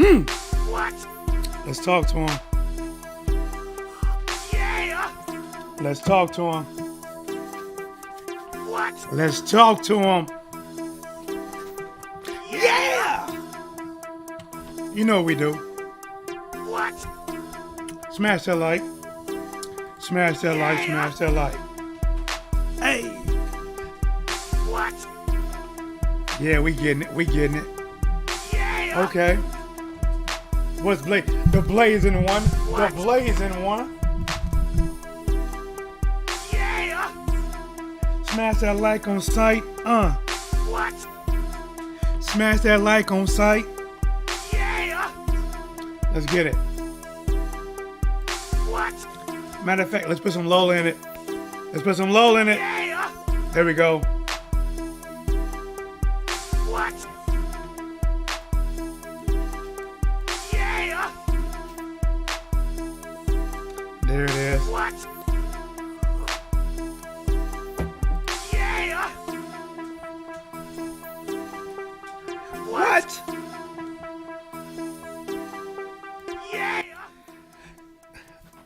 What? Let's talk to him. Yeah. Let's talk to him. What? Let's talk to him. Yeah. You know what we do. What? Smash that like. Smash that like. Smash that like. Hey. What? Yeah, we getting it. We getting it. Yeah. Okay. What's Blaze? The Blaze in one. What? The Blaze in one. Yeah. Smash that like on sight. What? Smash that like on sight. Yeah. Let's get it. What? Matter of fact, let's put some lull in it. Let's put some lull in it. Yeah. There we go. What? Yeah. There it is. What? Yeah. What? Yeah.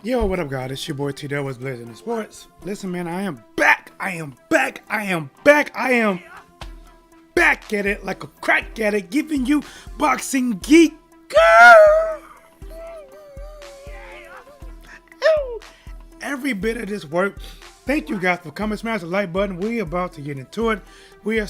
Yo, what up, guys? It's your boy T. What's Blazing the Sports. Listen, man, I am back. I am back. I am back. I am back at it like a crack at it, giving you boxing geek. Every bit of this work. Thank you guys for coming. Smash the like button. We are about to get into it. We are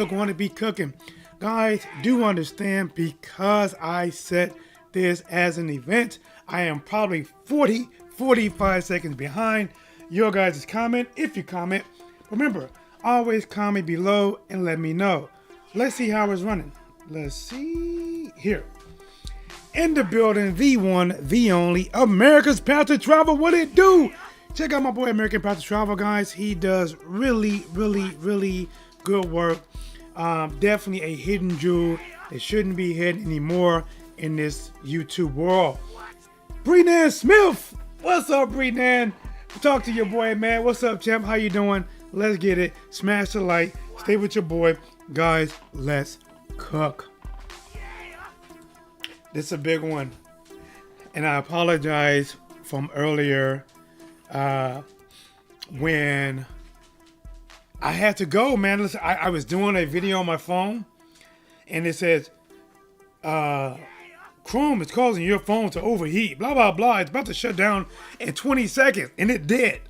going to be cooking. Guys, do understand, because I set this as an event, I am probably 45 seconds behind your guys' comment. If you comment, remember, always comment below and let me know. Let's see how it's running. Let's see here. In the building, the one, the only, America's Path to Travel. What it do? Check out my boy American Path to Travel, guys. He does really good work. Definitely a hidden jewel that shouldn't be hidden anymore in this YouTube world. Breenan Smith, what's up, Breenan? Talk to your boy, man. What's up, champ? How you doing? Let's get it. Smash the like. Stay with your boy, guys. Let's cook. This is a big one, and I apologize from earlier when I had to go, man. Listen, I was doing a video on my phone, and it says, Chrome is causing your phone to overheat, blah, blah, blah. It's about to shut down in 20 seconds, and it did.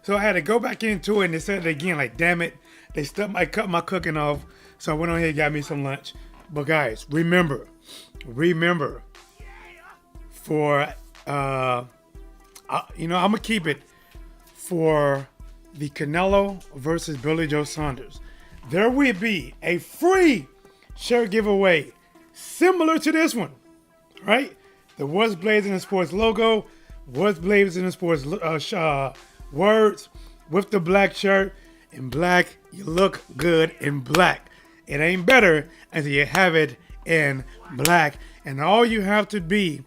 So I had to go back into it, and they said it again, like, damn it. They cut my cooking off, so I went on here and got me some lunch. But guys, remember, for, I'm going to keep it for the Canelo versus Billy Joe Saunders. There will be a free shirt giveaway similar to this one, right? The What's Blazing the Sports logo, What's Blazing the Sports words with the black shirt. In black, you look good in black. It ain't better until you have it in black. And all you have to be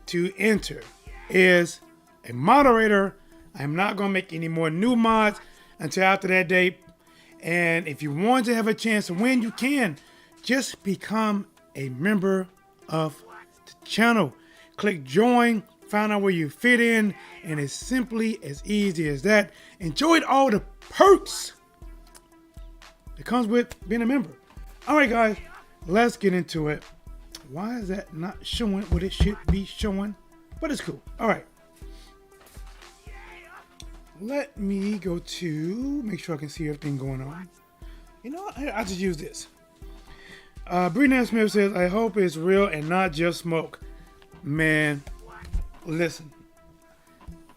to enter is a moderator. I'm not going to make any more new mods until after that date. And if you want to have a chance to win, you can. Just become a member of the channel. Click join, find out where you fit in, and it's simply as easy as that. Enjoy all the perks that comes with being a member. All right, guys, let's get into it. Why is that not showing what it should be showing? But it's cool. All right. Let me go to make sure I can see everything going on. You know what? I'll just use this. Breenan Smith says, I hope it's real and not just smoke. Man, listen.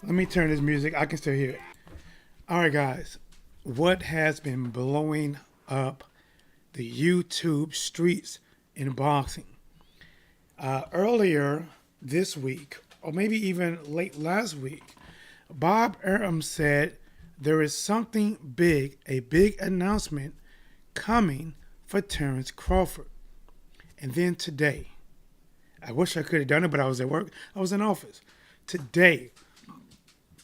Let me turn this music. I can still hear it. All right, guys. What has been blowing up the YouTube streets in boxing? Earlier this week, or maybe even late last week, Bob Arum said there is something big, a big announcement coming for Terence Crawford. And then today, I wish I could have done it, but I was at work. I was in office. Today,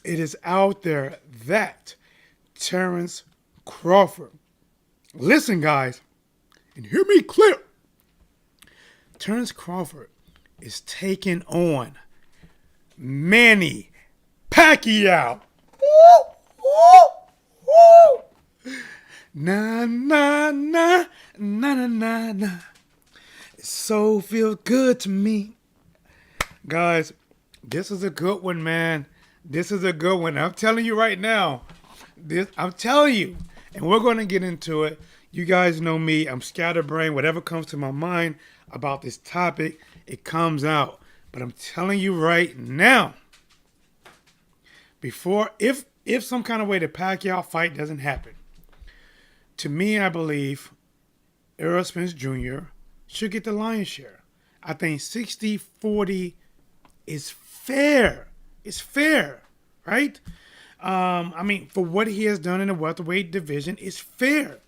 it is out there that Terence Crawford, listen guys, and hear me clear, Terence Crawford is taking on Manny Pacquiao. Woo, woo, woo. Na na na na na na na. It so feels good to me, guys. This is a good one, man. This is a good one. I'm telling you right now. I'm telling you, and we're going to get into it. You guys know me. I'm scatterbrained. Whatever comes to my mind about this topic, it comes out. But I'm telling you right now, before, if some kind of way the Pacquiao fight doesn't happen, to me, I believe Errol Spence Jr. should get the lion's share. I think 60-40 is fair. It's fair, right? I mean, for what he has done in the welterweight division, it's fair.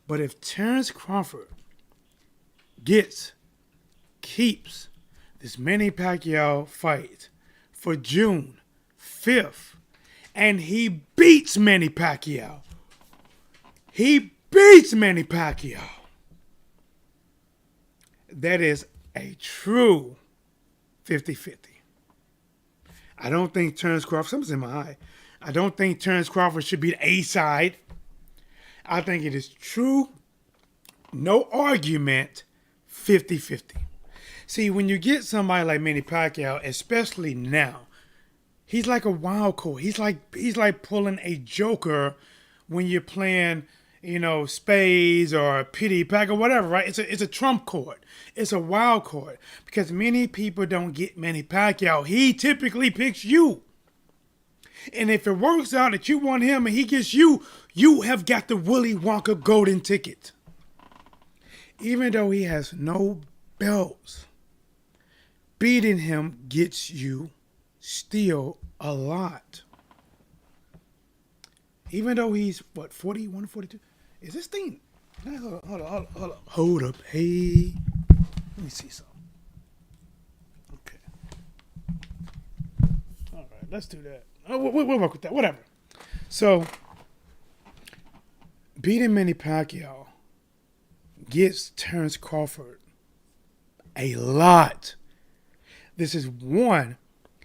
But if Terence Crawford keeps this Manny Pacquiao fight for June 5th, and he beats Manny Pacquiao, that is a true 50-50. I don't think Terence Crawford, something's in my eye. I don't think Terence Crawford should be the A side. I think it is true, no argument, 50-50. See, when you get somebody like Manny Pacquiao, especially now, he's like a wild card. He's like pulling a joker when you're playing, spades or pity pack or whatever, right? It's a trump card. It's a wild card because many people don't get Manny Pacquiao. He typically picks you. And if it works out that you want him and he gets you, you have got the Willy Wonka golden ticket. Even though he has no belts, beating him gets you still a lot. Even though he's, 41, 42? Is this thing? Hold up. Hey. Let me see something. Okay. All right, let's do that. We'll work with that. Whatever. So, beating Manny Pacquiao gets Terence Crawford a lot. This is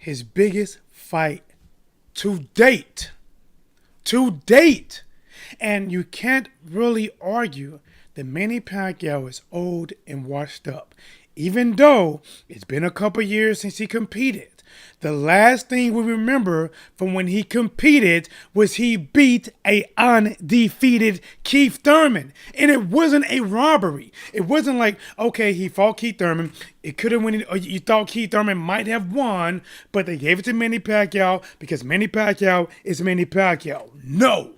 his biggest fight to date. And you can't really argue that Manny Pacquiao is old and washed up. Even though it's been a couple years since he competed. The last thing we remember from when he competed was he beat a undefeated Keith Thurman. And it wasn't a robbery. It wasn't like, okay, he fought Keith Thurman. It could have won, or you thought Keith Thurman might have won, but they gave it to Manny Pacquiao because Manny Pacquiao is Manny Pacquiao. No.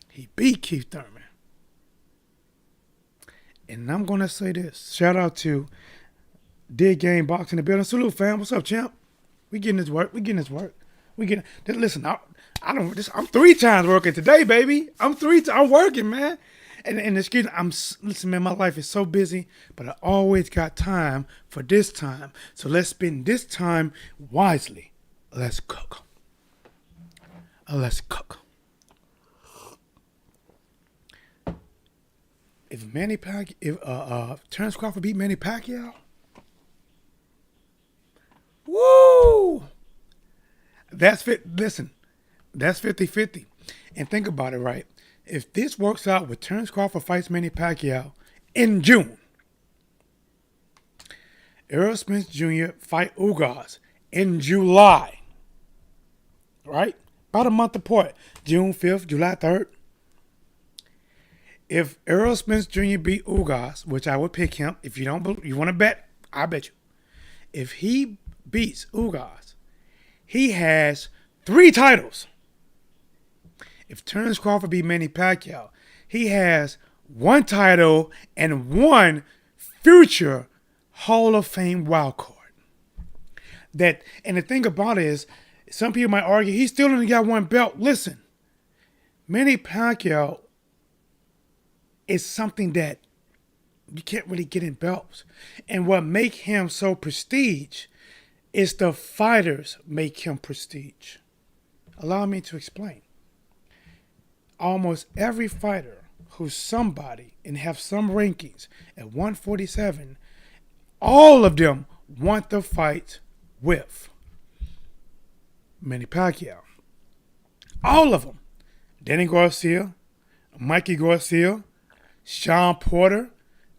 He beat Keith Thurman. And I'm going to say this. Shout out to Dig Game Box in the building. Salute, fam. What's up, champ? We getting this work. Listen, I'm 3 times working today, baby. I'm working, man. And excuse me, listen, man, my life is so busy, but I always got time for this time. So let's spend this time wisely. Let's cook. If Terence Crawford beat Manny Pacquiao, woo! That's 50-50. And think about it, right? If this works out with Terence Crawford fights Manny Pacquiao in June, Errol Spence Jr. fight Ugas in July, right? About a month apart, June 5th, July 3rd. If Errol Spence Jr. beat Ugas, which I would pick him, if you don't believe, you want to bet, I bet you. If he beats Ugas, he has 3 titles. If Terence Crawford beat Manny Pacquiao, he has 1 title and 1 future Hall of Fame wild card. And the thing about it is, some people might argue he still only got 1 belt. Listen, Manny Pacquiao is something that you can't really get in belts. And what make him so prestige is the fighters make him prestige. Allow me to explain. Almost every fighter who's somebody and have some rankings at 147 all of them want to fight with Manny Pacquiao. All of them. Danny Garcia, Mikey Garcia, Sean Porter,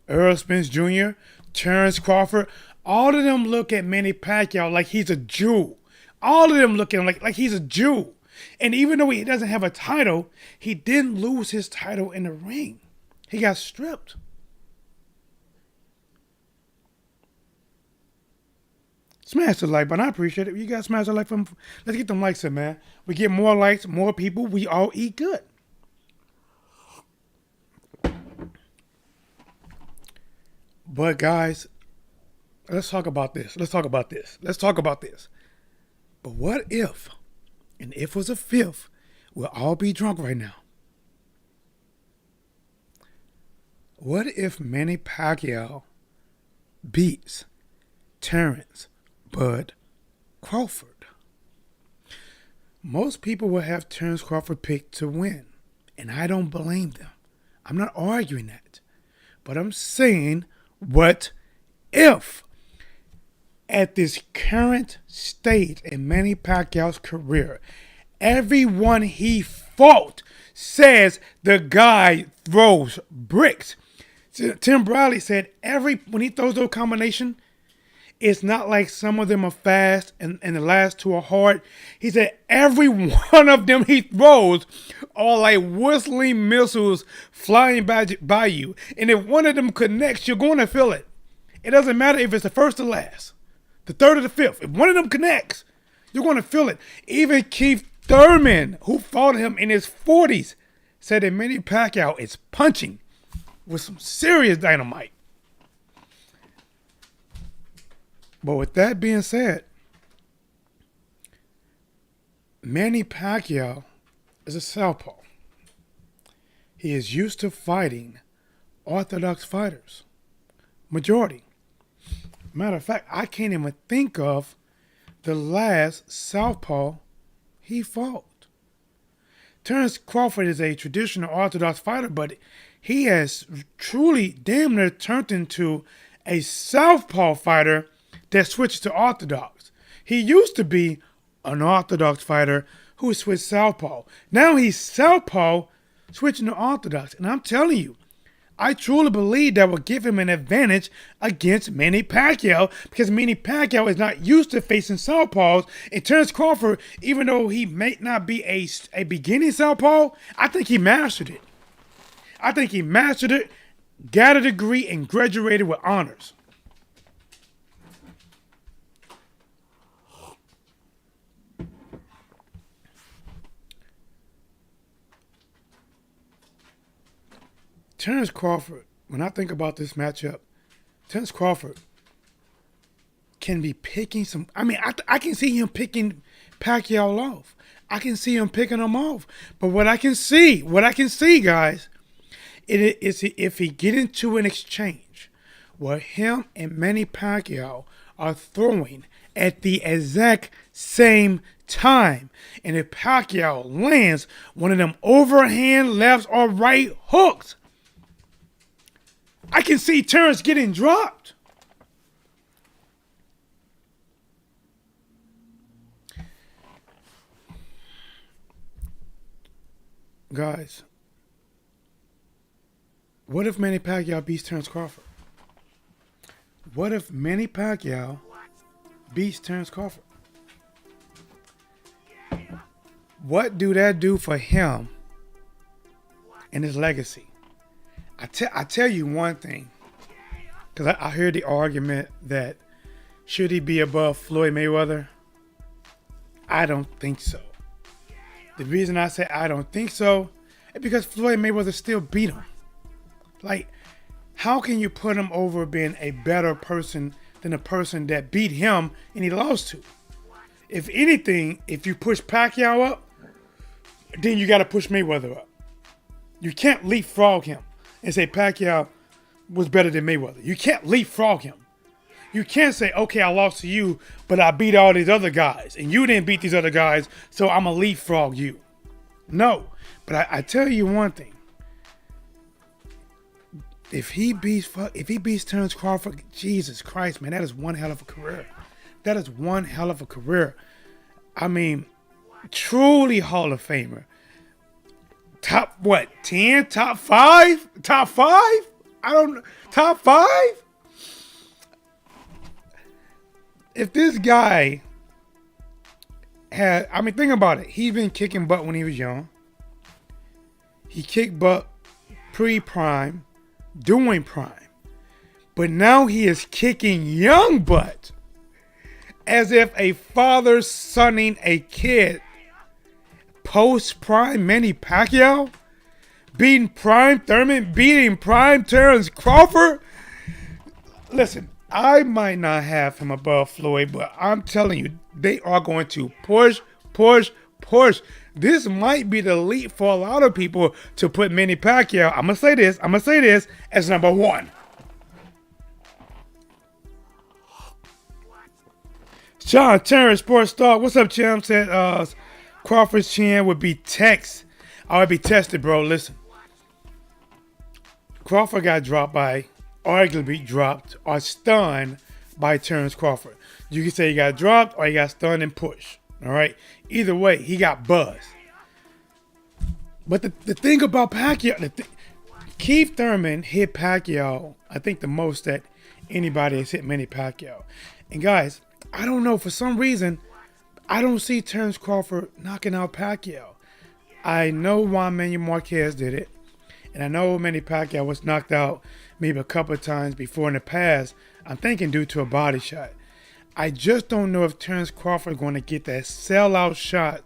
Earl Spence Jr., Terence Crawford. All of them look at Manny Pacquiao like he's a Jew. All of them look at him like he's a Jew. And even though he doesn't have a title, he didn't lose his title in the ring. He got stripped. Smash the like button. I appreciate it. You guys smash the like button. Let's get them likes in, man. We get more likes, more people. We all eat good. But guys, let's talk about this. Let's talk about this. But what if, and if was a fifth, we'll all be drunk right now. What if Manny Pacquiao beats Terence Bud Crawford? Most people will have Terence Crawford picked to win, and I don't blame them. I'm not arguing that. But I'm saying, what if at this current stage in Manny Pacquiao's career, everyone he fought says the guy throws bricks? Tim Bradley said when he throws those combination, it's not like some of them are fast and the last two are hard. He said every one of them he throws are like whistling missiles flying by you. And if one of them connects, you're going to feel it. It doesn't matter if it's the first or last, the third or the fifth. If one of them connects, you're going to feel it. Even Keith Thurman, who fought him in his 40s, said that Manny Pacquiao is punching with some serious dynamite. But with that being said, Manny Pacquiao is a southpaw. He is used to fighting orthodox fighters. Majority. Matter of fact, I can't even think of the last southpaw he fought. Terence Crawford is a traditional orthodox fighter, but he has truly damn near turned into a southpaw fighter that switched to orthodox. He used to be an orthodox fighter who switched southpaw. Now he's southpaw switching to orthodox. And I'm telling you, I truly believe that will give him an advantage against Manny Pacquiao, because Manny Pacquiao is not used to facing southpaws. And Terence Crawford, even though he may not be a beginning southpaw, I think he mastered it. Got a degree, and graduated with honors. Terence Crawford, when I think about this matchup, Terence Crawford can be picking some. I can see him picking Pacquiao off. I can see him picking him off. But what I can see, guys, is if he get into an exchange where him and Manny Pacquiao are throwing at the exact same time, and if Pacquiao lands one of them overhand lefts or right hooks, I can see Terence getting dropped. Guys, what if Manny Pacquiao beats Terence Crawford? What if Manny Pacquiao beats Terence Crawford? What do that do for him and his legacy? I tell you one thing, because I heard the argument that should he be above Floyd Mayweather? I don't think so. The reason I say I don't think so is because Floyd Mayweather still beat him. Like, how can you put him over being a better person than a person that beat him and he lost to? If anything, if you push Pacquiao up, then you got to push Mayweather up. You can't leapfrog him and say Pacquiao was better than Mayweather. You can't leapfrog him. You can't say, okay, I lost to you, but I beat all these other guys, and you didn't beat these other guys, so I'm going to leapfrog you. No, but I tell you one thing. if he beats Terence Crawford, Jesus Christ, man, that is one hell of a career. That is one hell of a career. I mean, truly Hall of Famer. Top what? 10? Top 5? Top 5? I don't know. Top 5? If this guy had, I mean, think about it. He's been kicking butt when he was young. He kicked butt pre-prime, doing prime. But now he is kicking young butt. As if a father sonning a kid. Post-prime Manny Pacquiao. Beating prime Thurman. Beating prime Terence Crawford. Listen, I might not have him above Floyd, but I'm telling you, they are going to push. This might be the leap for a lot of people to put Manny Pacquiao, I'm going to say this as number 1. Sean Terrence, Sports Talk. What's up, champ? Said Crawford's chin would be text. I would be tested, bro. Listen. Crawford got arguably dropped or stunned by Terence Crawford. You can say he got dropped or he got stunned and pushed. All right? Either way, he got buzzed. But the thing about Pacquiao, Keith Thurman hit Pacquiao, I think the most that anybody has hit Manny Pacquiao. And guys, I don't know, for some reason, I don't see Terence Crawford knocking out Pacquiao. I know Juan Manuel Marquez did it. And I know Manny Pacquiao was knocked out maybe a couple of times before in the past. I'm thinking due to a body shot. I just don't know if Terence Crawford is going to get that sellout shot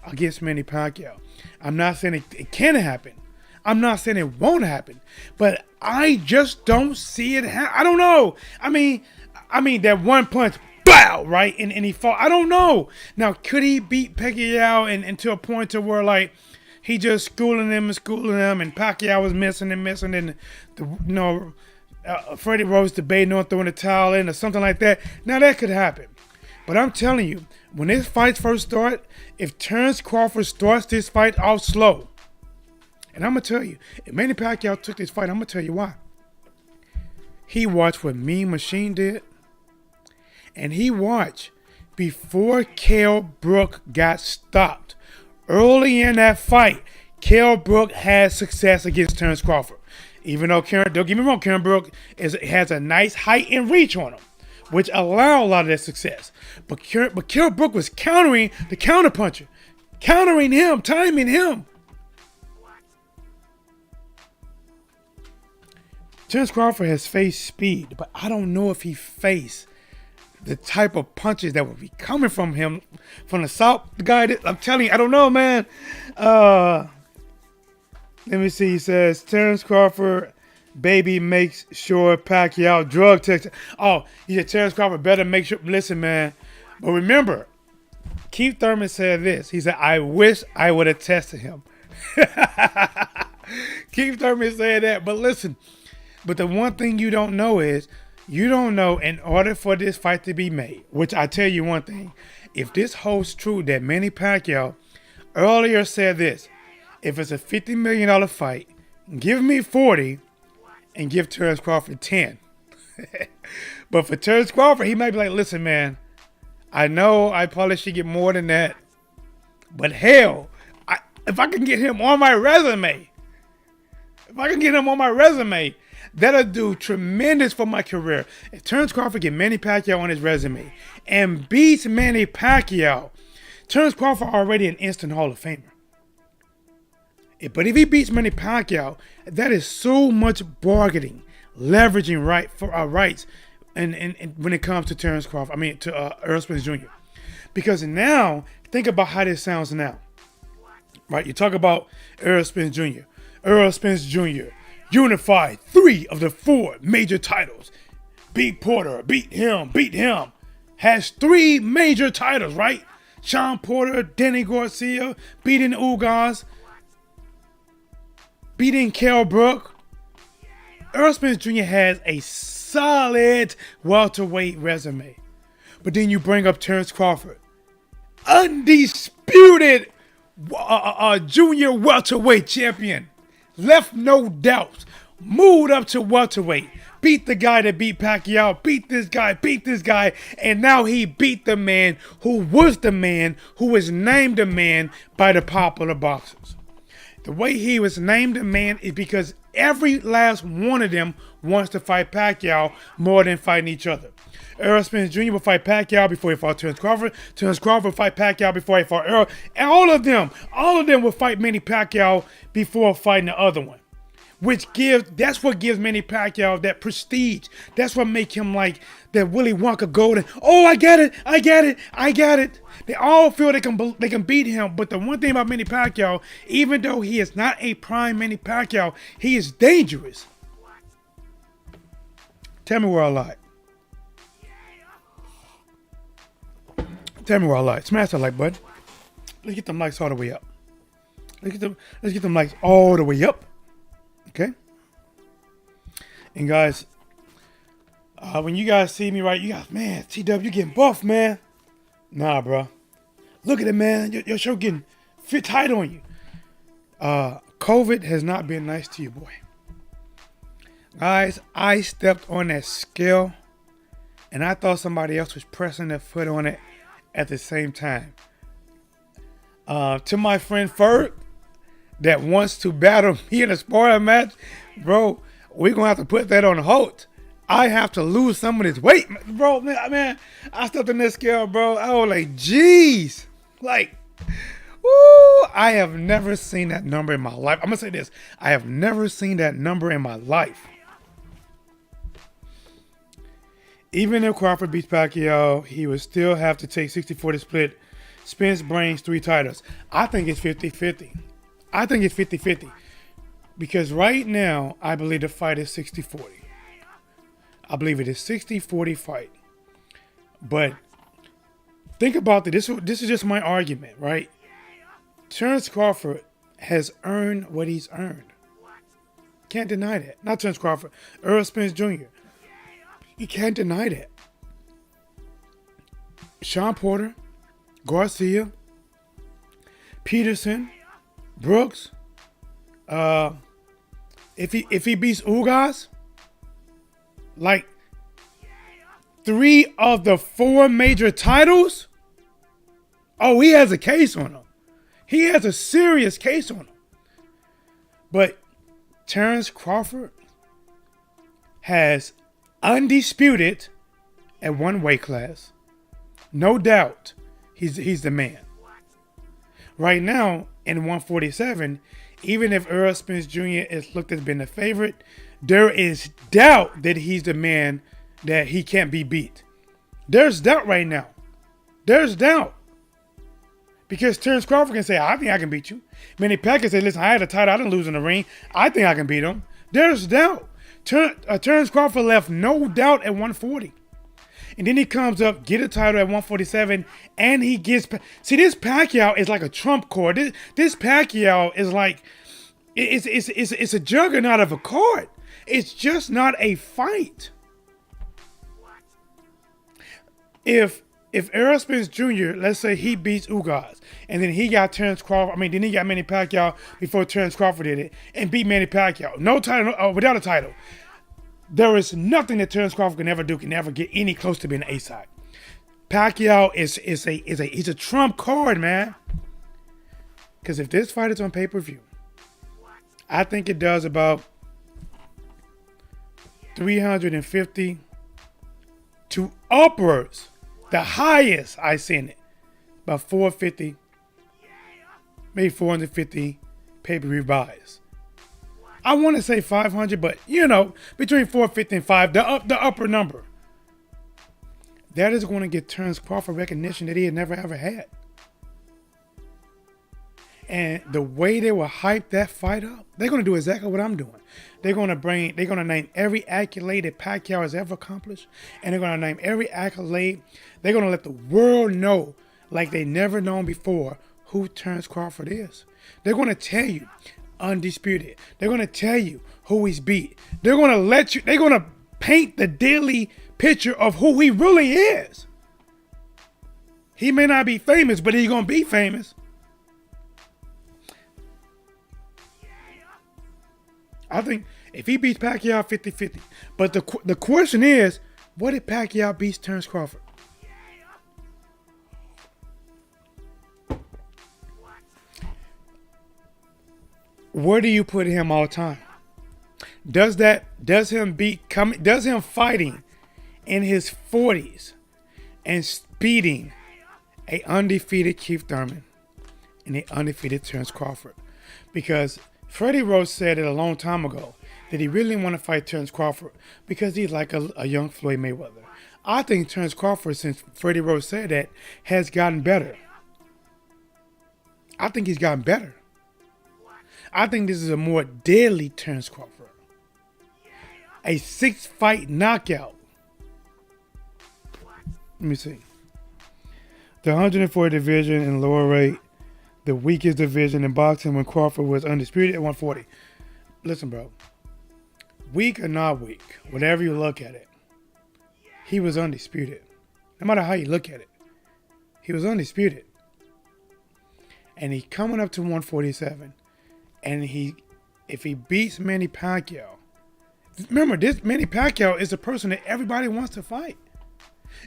against Manny Pacquiao. I'm not saying it can happen. I'm not saying it won't happen. But I just don't see it happen. I don't know. I mean that one punch, bow, right? And he fought. I don't know. Now, could he beat Pacquiao and to a point to where, like, he just schooling him, and Pacquiao was missing, and Freddie Rose debating on throwing the towel in or something like that. Now, that could happen. But I'm telling you, when this fight first start, if Terence Crawford starts this fight off slow, and I'm going to tell you, if Manny Pacquiao took this fight, I'm going to tell you why. He watched what Mean Machine did, and he watched before Kell Brook got stopped. Early in that fight, Kell Brook had success against Terence Crawford. Even though don't get me wrong, Kell Brook has a nice height and reach on him, which allowed a lot of that success. But Kell Brook was countering the counterpuncher, countering him, timing him. Terence Crawford has faced speed, but I don't know if he faced the type of punches that would be coming from him from the south. The guy that, I'm telling you, I don't know, man. Let me see. He says Terence Crawford, baby, makes sure Pacquiao drug test. Oh, he said Terence Crawford better make sure. Listen, man. But remember, Keith Thurman said this. He said, I wish I would have tested him. Keith Thurman said that. But listen, but the one thing you don't know is, you don't know, in order for this fight to be made, which I tell you one thing, if this holds true that Manny Pacquiao earlier said this, if it's a $50 million fight, give me 40 and give Terence Crawford 10. But for Terence Crawford, he might be like, listen, man, I know I probably should get more than that, but hell, if I can get him on my resume, that'll do tremendous for my career. If Terence Crawford get Manny Pacquiao on his resume and beats Manny Pacquiao, Terence Crawford already an instant Hall of Famer. But if he beats Manny Pacquiao, that is so much bargaining, leveraging rights, and when it comes to Terence Crawford, to Earl Spence Jr. Because now, think about how this sounds now. Right? You talk about Earl Spence Jr. Earl Spence Jr. unified 3 of the 4 major titles. Beat Porter, beat him. Has 3 major titles, right? Sean Porter, Danny Garcia, beating Ugas, beating Kell Brook. Earl Spence Jr. has a solid welterweight resume. But then you bring up Terence Crawford. Undisputed junior welterweight champion. Left no doubts. moved up to welterweight, beat the guy that beat Pacquiao, beat this guy, and now he beat the man who was the man, who was named a man by the popular boxers. The way he was named a man is because every last one of them wants to fight Pacquiao more than fighting each other. Errol Spence Jr. will fight Pacquiao before he fought Terence Crawford. Terence Crawford will fight Pacquiao before he fought Errol. And all of them will fight Manny Pacquiao before fighting the other one. That's what gives Manny Pacquiao that prestige. That's what makes him like that Willy Wonka golden. Oh, I get it. They all feel they can beat him. But the one thing about Manny Pacquiao, even though he is not a prime Manny Pacquiao, he is dangerous. Tell me where I lied. Tell me where I lied. Smash that like button. Let's get them likes all the way up. Let's get them likes all the way up. Okay. And guys, when you guys see me, right, you guys, man, TW, you getting buff, man. Nah, bro. Look at it, man. Your show getting fit tight on you. COVID has not been nice to you, boy. Guys, I stepped on that scale, and I thought somebody else was pressing their foot on it at the same time. To my friend Ferg that wants to battle me in a sparring match, bro, we're going to have to put that on hold. I have to lose some of this weight. Bro, man, I stepped on that scale, bro. I was like, geez. Like, woo, I have never seen that number in my life. I'm going to say this. I have never seen that number in my life. Even if Crawford beats Pacquiao, he would still have to take 60-40 split. Spence brings 3 titles. I think it's 50-50. I think it's 50-50. Because right now, I believe the fight is 60-40. I believe it is 60-40 fight. But think about this. This is just my argument, right? Terence Crawford has earned what he's earned. Can't deny that. Not Terence Crawford. Errol Spence Jr. You can't deny that. Sean Porter, Garcia, Peterson, Brooks. If he beats Ugas, like 3 of the 4 major titles, oh, he has a case on him. He has a serious case on him. But Terence Crawford has undisputed at 1 weight class. No doubt he's the man. Right now in 147, even if Errol Spence Jr. is looked as being the favorite, there is doubt that he's the man, that he can't be beat. There's doubt right now. There's doubt. Because Terence Crawford can say, I think I can beat you. Manny Pacquiao say, listen, I had a title, I didn't lose in the ring. I think I can beat him. There's doubt. Terence Crawford left no doubt at 140. And then he comes up, get a title at 147, and he gets... See, this Pacquiao is like a trump card. This Pacquiao is like... It's a juggernaut of a card. It's just not a fight. If Errol Spence Jr., let's say he beats Ugas, and then he got then he got Manny Pacquiao before Terence Crawford did it, and beat Manny Pacquiao. No title, without a title. There is nothing that Terence Crawford can ever do, can ever get any close to being an A-side. Pacquiao is a trump card, man. Because if this fight is on pay-per-view, I think it does about 350 to upwards. The highest I seen it, about 450, maybe 450 pay-per-view buys. I want to say 500, but between 450 and 5, the upper number. That is going to get Terence Crawford recognition that he had never ever had. And the way they will hype that fight up, they're going to do exactly what I'm doing. They're going to name every accolade that Pacquiao has ever accomplished, and they're going to name every accolade. They're going to let the world know, like they never known before, who Terence Crawford is. They're going to tell you, undisputed. They're going to tell you who he's beat. They're going to paint the daily picture of who he really is. He may not be famous, but he's going to be famous. I think if he beats Pacquiao, 50-50. But the question is, what if Pacquiao beats Terence Crawford? Where do you put him all time? Does him fighting in his 40s and beating a undefeated Keith Thurman and a undefeated Terence Crawford? Because Freddie Rose said it a long time ago that he really want to fight Terence Crawford because he's like a young Floyd Mayweather. I think Terence Crawford, since Freddie Rose said that, has gotten better. I think he's gotten better. I think this is a more deadly Terence Crawford. A 6-fight knockout. Let me see. The 140 division in lower weight, the weakest division in boxing when Crawford was undisputed at 140. Listen, bro. Weak or not weak, whatever you look at it, he was undisputed. No matter how you look at it, he was undisputed. And he's coming up to 147. And if he beats Manny Pacquiao, remember, this Manny Pacquiao is the person that everybody wants to fight.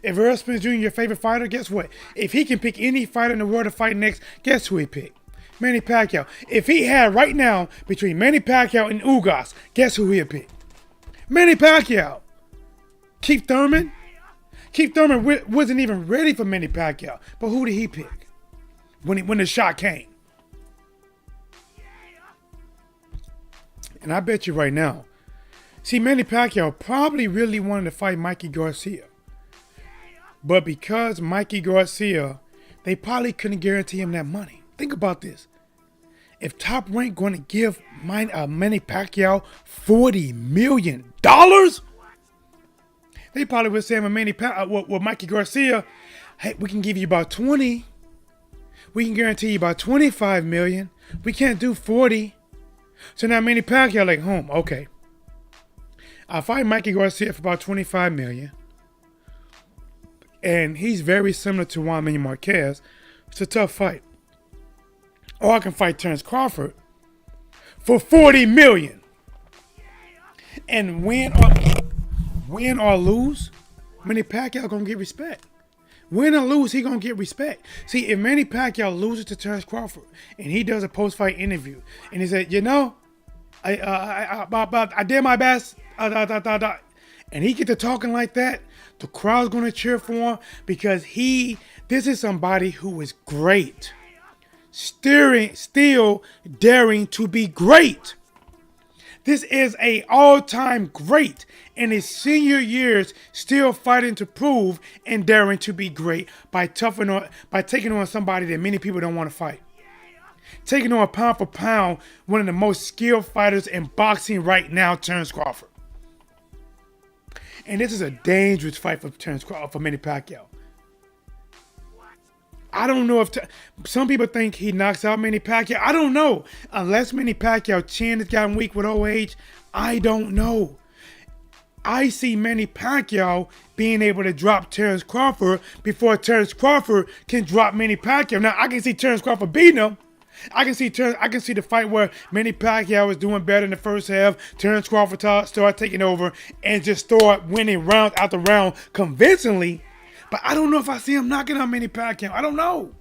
If Errol Spence Jr. your favorite fighter, guess what? If he can pick any fighter in the world to fight next, guess who he picked? Manny Pacquiao. If he had right now between Manny Pacquiao and Ugas, guess who he'd pick? Manny Pacquiao. Keith Thurman? Keith Thurman wasn't even ready for Manny Pacquiao. But who did he pick when the shot came? And I bet you right now, see, Manny Pacquiao probably really wanted to fight Mikey Garcia. But because Mikey Garcia, they probably couldn't guarantee him that money. Think about this. If Top Rank going to give Manny Pacquiao $40 million, they probably would say with Mikey Garcia, hey, we can give you about 20. We can guarantee you about 25 million. We can't do 40. So now Manny Pacquiao like, okay. I'll fight Mikey Garcia for about 25 million. And he's very similar to Juan Manuel Marquez. It's a tough fight. Or I can fight Terence Crawford for 40 million. And win or lose, Manny Pacquiao gonna get respect. Win or lose, he gonna get respect. See, if Manny Pacquiao loses to Terence Crawford and he does a post-fight interview and he said, I did my best, and he get to talking like that, the crowd's gonna cheer for him because this is somebody who is great, still daring to be great. This is a all-time great in his senior years, still fighting to prove and daring to be great by taking on somebody that many people don't want to fight. Taking on pound for pound, one of the most skilled fighters in boxing right now, Terence Crawford. And this is a dangerous fight for for Manny Pacquiao. I don't know if some people think he knocks out Manny Pacquiao. I don't know. Unless Manny Pacquiao chin has gotten weak with old age, I don't know. I see Manny Pacquiao being able to drop Terence Crawford before Terence Crawford can drop Manny Pacquiao. Now I can see Terence Crawford beating him. I can see the fight where Manny Pacquiao is doing better in the first half. Terence Crawford start taking over and just start winning round after round convincingly. But I don't know if I see him knocking out Manny Pacquiao. I don't know.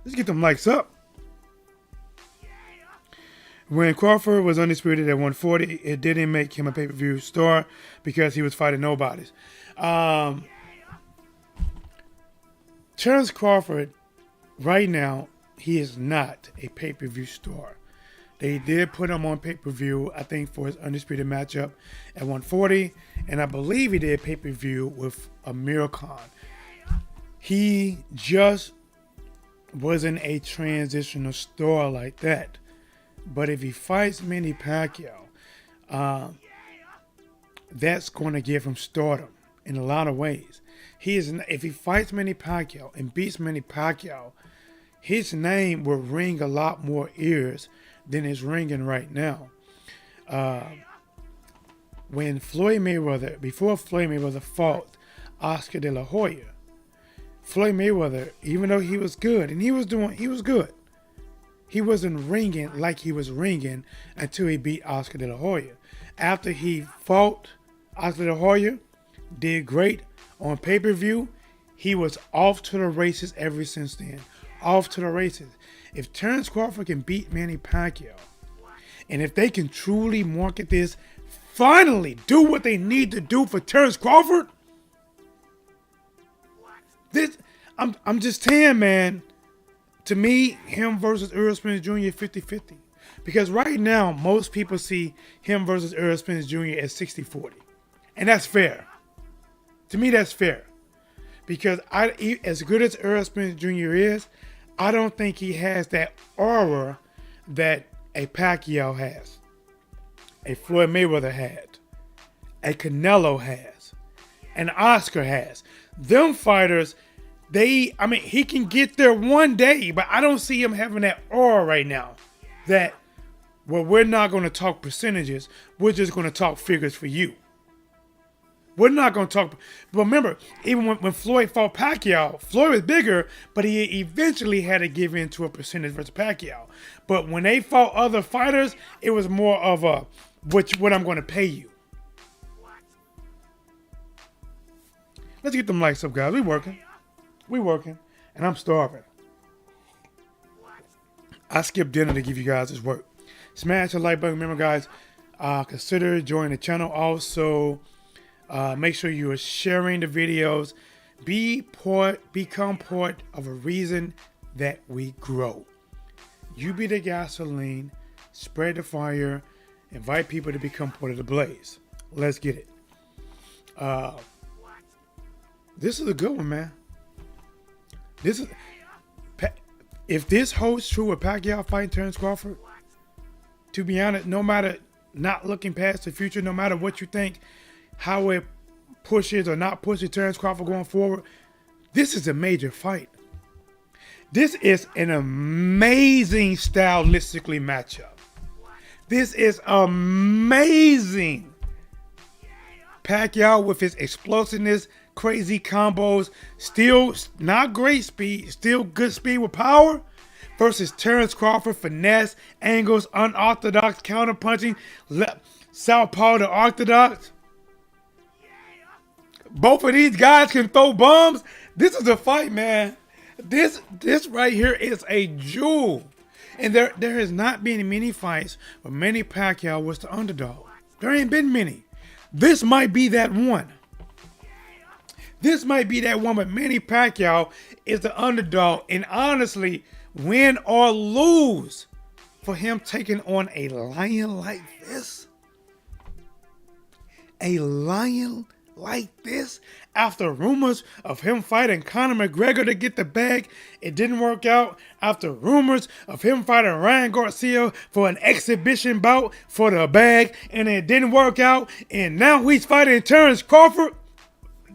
Let's get them likes up. When Crawford was undisputed at 140, it didn't make him a pay-per-view star because he was fighting nobodies. Terence Crawford, right now, he is not a pay-per-view star. They did put him on pay-per-view, I think, for his undisputed matchup at 140. And I believe he did pay-per-view with Amir Khan. He just wasn't a transitional star like that. But if he fights Manny Pacquiao, that's going to give him stardom in a lot of ways. If he fights Manny Pacquiao and beats Manny Pacquiao, his name will ring a lot more ears than it's ringing right now. Before Floyd Mayweather fought Oscar De La Hoya, Floyd Mayweather, even though he was good, and he was good. he wasn't ringing like he was ringing until he beat Oscar De La Hoya. After he fought Oscar De La Hoya, did great on pay-per-view, he was off to the races ever since then. Off to the races. If Terence Crawford can beat Manny Pacquiao, and if they can truly market this, finally do what they need to do for Terence Crawford, I'm just saying, man. To me, him versus Errol Spence Jr. 50-50. Because right now, most people see him versus Errol Spence Jr. as 60-40. And that's fair. To me, that's fair. Because as good as Errol Spence Jr. is, I don't think he has that aura that a Pacquiao has, a Floyd Mayweather had, a Canelo has, an Oscar has. Them fighters, he can get there one day, but I don't see him having that aura right now. That, well, we're not going to talk percentages. We're just going to talk figures for you. We're not going to talk. But remember, even when Floyd fought Pacquiao, Floyd was bigger, but he eventually had to give in to a percentage versus Pacquiao. But when they fought other fighters, it was more of a, what I'm going to pay you. Let's get them lights up, guys. We working, and I'm starving. I skipped dinner to give you guys this work. Smash the like button. Remember, guys, consider joining the channel. Also, make sure you are sharing the videos. Become part of a reason that we grow. You be the gasoline. Spread the fire. Invite people to become part of the blaze. Let's get it. This is a good one, man. If this holds true with Pacquiao fighting Terence Crawford, to be honest, no matter, not looking past the future, no matter what you think, how it pushes or not pushes Terence Crawford going forward, this is a major fight. This is an amazing stylistically matchup. This is amazing. Pacquiao with his explosiveness, crazy combos, still not great speed, still good speed with power, versus Terence Crawford, finesse, angles, unorthodox counterpunching, southpaw to orthodox. Both of these guys can throw bombs. This is a fight, man. This right here is a jewel. And there has not been many fights where Manny Pacquiao was the underdog. There ain't been many. This might be that one. This might be that one, but Manny Pacquiao is the underdog. And honestly, win or lose for him taking on a lion like this, a lion like this, after rumors of him fighting Conor McGregor to get the bag, it didn't work out. After rumors of him fighting Ryan Garcia for an exhibition bout for the bag, and it didn't work out. And now he's fighting Terence Crawford.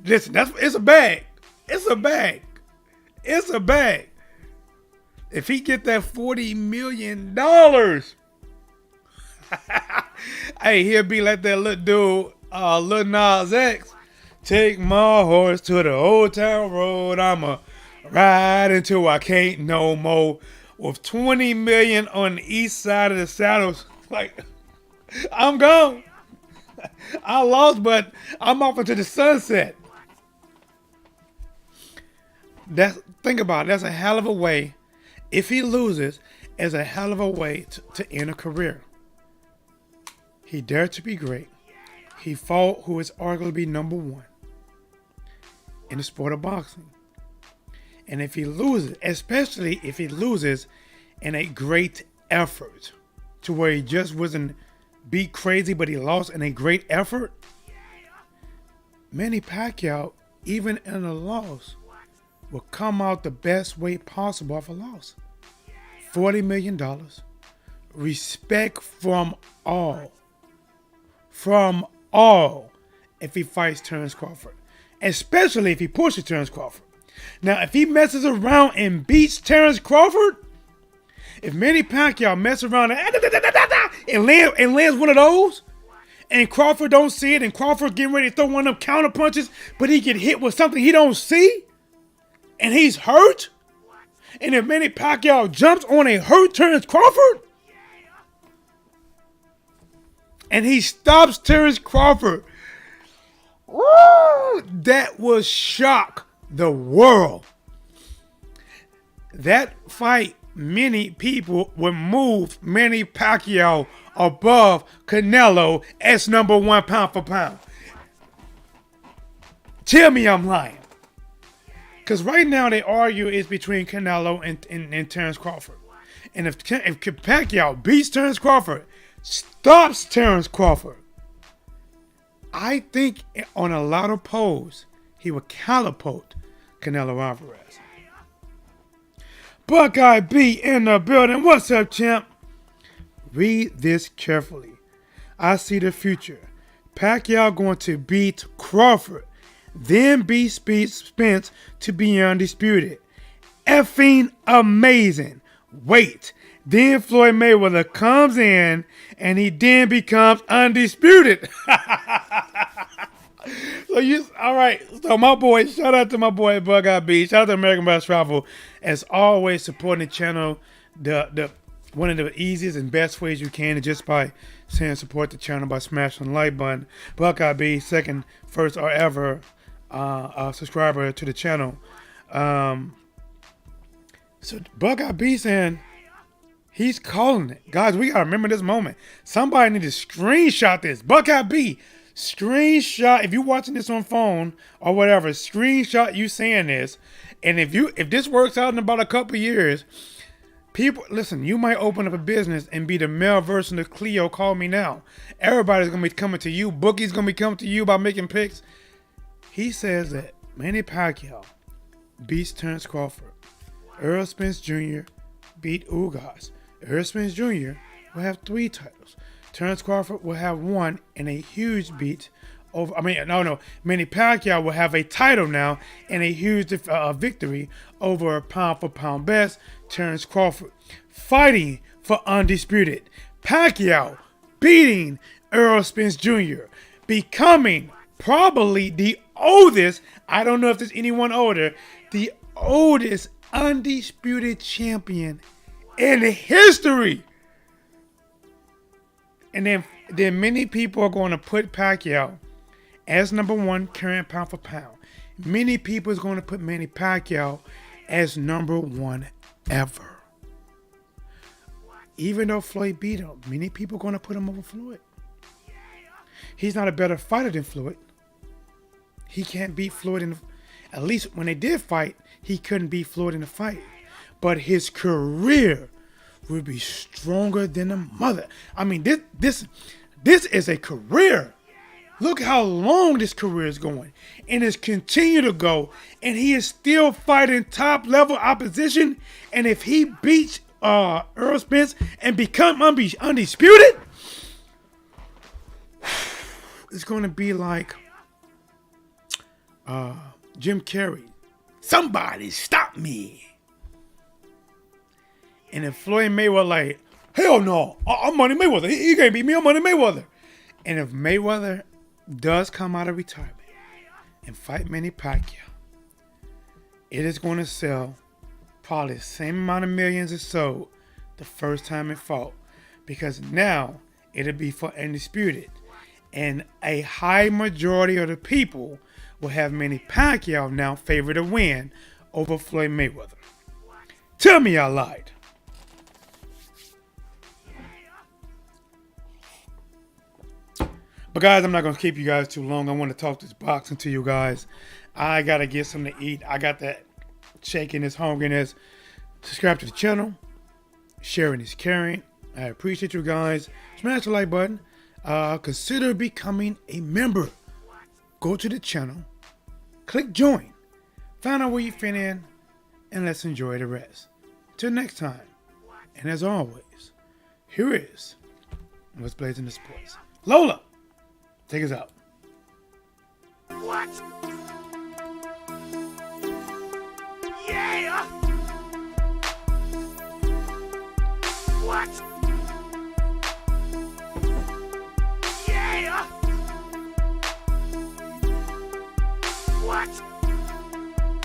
Listen, it's a bag. It's a bag. It's a bag. If he get that $40 million, hey, he'll be like that little dude, Lil Nas X. Take my horse to the old town road. I'ma ride until I can't no more. With 20 million on the east side of the saddles, like, I'm gone. I lost, but I'm off into the sunset. Think about it. That's a hell of a way. If he loses, it's a hell of a way to end a career. He dared to be great. He fought who is arguably number one in the sport of boxing. And if he loses, especially if he loses in a great effort, to where he just wasn't beat crazy, but he lost in a great effort, Manny Pacquiao, even in a loss, will come out the best way possible off a loss. $40 million. Respect from all. From all. If he fights Terence Crawford. Especially if he pushes Terence Crawford. Now, if he messes around and beats Terence Crawford, if Manny Pacquiao messes around and lands one of those, and Crawford don't see it, and Crawford getting ready to throw one of them counter punches, but he get hit with something he don't see, and he's hurt, And if Manny Pacquiao jumps on a hurt Terence Crawford, and he stops Terence Crawford, woo, that will shock the world. That fight, many people would move Manny Pacquiao above Canelo as number one pound for pound. Tell me I'm lying. Because right now they argue it's between Canelo and Terence Crawford. And if Pacquiao beats Terence Crawford, stops Terence Crawford, I think on a lot of polls, he will catapult Canelo Alvarez. Buckeye B in the building. What's up, champ? Read this carefully. I see the future. Pacquiao going to beat Crawford, then beat Spence to be undisputed. Effing amazing. Wait. Then Floyd Mayweather comes in and he then becomes undisputed. All right. So my boy, shout out to my boy Buckeye B. Shout out to American Best Travel. As always, supporting the channel. The one of the easiest and best ways you can is just by saying support the channel by smashing the like button. Buckeye B, first or ever subscriber to the channel. So Buckeye B saying he's calling it. Guys, we gotta remember this moment. Somebody need to screenshot this. Buckeye B, screenshot. If you're watching this on phone or whatever, screenshot you saying this. And if this works out in about a couple years, people, listen, you might open up a business and be the male version of Cleo, Call Me Now. Everybody's gonna be coming to you. Bookie's gonna be coming to you by making picks. He says that Manny Pacquiao beats Terence Crawford. Earl Spence Jr. beat Ugas. Earl Spence Jr. will have 3 titles. Terence Crawford will have 1 and a huge beat over. Manny Pacquiao will have a title now and a huge victory over a pound for pound best, Terence Crawford, fighting for undisputed. Pacquiao beating Earl Spence Jr., becoming probably the oldest, I don't know if there's anyone older, the oldest undisputed champion in history. And then many people are going to put Pacquiao as number 1 current pound for pound. Many people is going to put Manny Pacquiao as number 1 ever. Even though Floyd beat him, many people are going to put him over Floyd. He's not a better fighter than Floyd. He can't beat Floyd at least when they did fight, he couldn't beat Floyd in the fight. But his career will be stronger than a mother. I mean, this is a career. Look how long this career is going. And it's continued to go. And he is still fighting top level opposition. And if he beats Earl Spence and become undisputed, it's going to be like Jim Carrey. Somebody stop me. And if Floyd Mayweather like, hell no, I'm Money Mayweather. He can't beat me, I'm Money Mayweather. And if Mayweather does come out of retirement and fight Manny Pacquiao, it is going to sell probably the same amount of millions it sold the first time it fought. Because now it'll be for undisputed. And a high majority of the people will have Manny Pacquiao now favored to win over Floyd Mayweather. Tell me I lied. But guys, I'm not going to keep you guys too long. I want to talk this boxing to you guys. I got to get something to eat. I got that shakiness, hungriness. Subscribe to the channel. Sharing is caring. I appreciate you guys. Smash the like button. Consider becoming a member. Go to the channel. Click join. Find out where you fit in. And let's enjoy the rest. Till next time. And as always, here is what's blazing the sports. Lola, take us out. What?